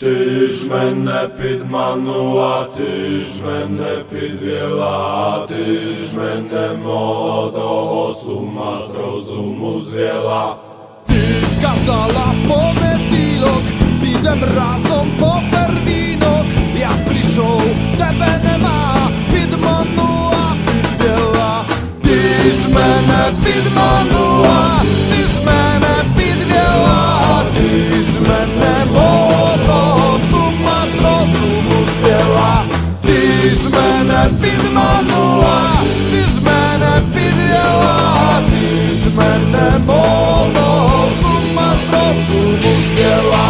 Ти ж мене підманула, ти ж мене підвела, ти ж мене молодого з ума з розуму звела. Ти сказала в понеділок, підем разом по первінок. Я прийшов, тебе нема, підманула, підвела. Ти ж мене підманула, ти ж мене підвела, ти ж мене молодого з ума з розуму звела. Ти ж мене підманула, ти ж мене підвела, ти ж мене молодого з ума з розуму звела.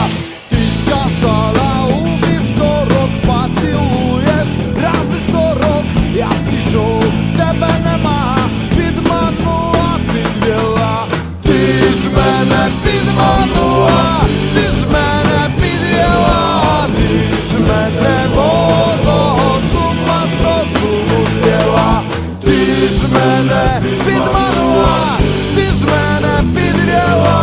Ти сказала у вівторок поцілуєш рази 40. Я прийшов, тебе нема, підманула, підвела. Ти ж мене підманула, ти ж мене підвела, ти ж мене молодого з ума з розуму звела. Ти ж мене підманула, ти ж мене підвела,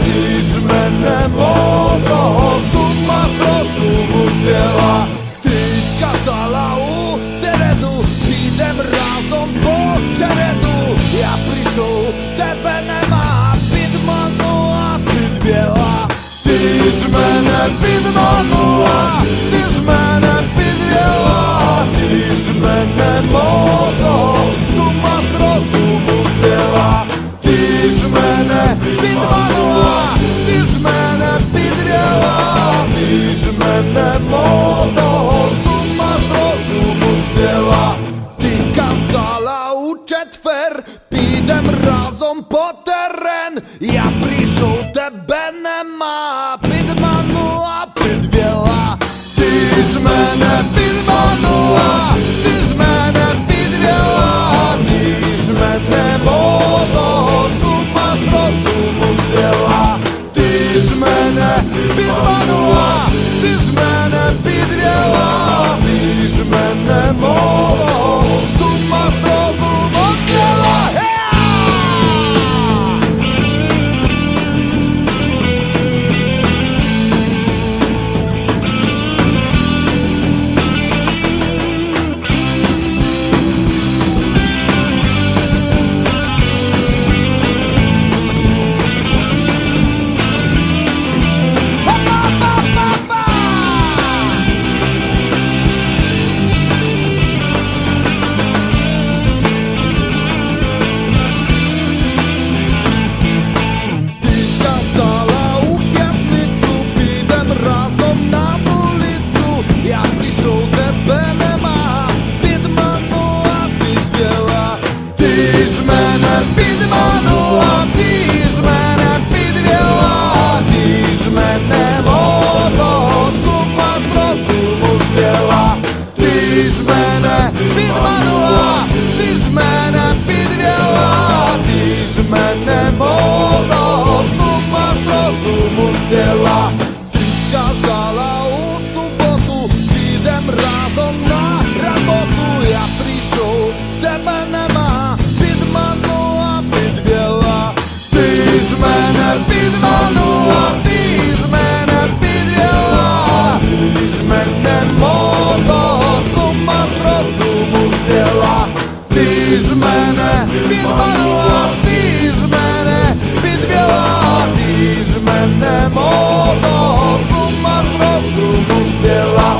ти ж мене молодого з ума з розуму звела. Ти сказала у середу, підем разом по череду. Я прийшов, тебе нема, підманула, підвела. Ти ж мене підманула, ти ж мене підвела, ти ж мене молодого з ума з розуму звела. Ти ж мене підманула, ти ж мене підвела, ти ж мене молодого з ума з розуму звела. Ти сказала у четвер, підем разом по терен. Я прийшов, тебе нема, підманула, підвела. Ти ж мене підманула, ти ж мене підвела, ти ж мене молодого з ума з розуму звела. Ти ж мене підманула, ти ж мене підвела, ти ж мене молодого з ума з розуму звела. Ти сказала у суботу, підем разом на роботу. Я прийшов, тебе нема, підманула, підвела. Ти ж мене підманула, ти ж мене підвела, ти ж мене молодого з ума з розуму звела. Ти ж мене підманула, ти ж мене підвела, ти ж мене молодого з ума з розуму звела.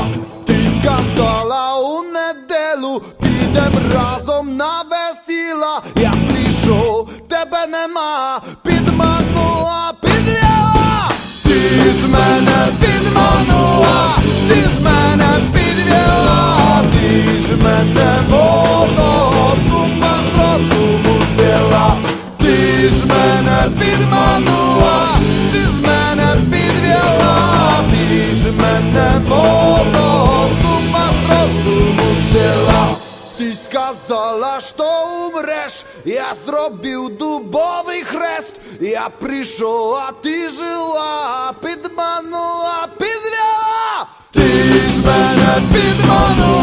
Ти сказала у неділю, підем разом на весіла. Я прийшов, тебе нема, підманула, підвела. Ти ж мене підманула, ти ж мене підвела, ти ж мене молодого з ума з розуму звела. Ти ж мене підманула, ти ж мене підвела, ти ж мене молодого з ума з розуму звела. Ти сказала, що умреш, я зробив дубовий хрест. Я прийшов, а ти жила, підманула, підвела. Ти ж мене підманула.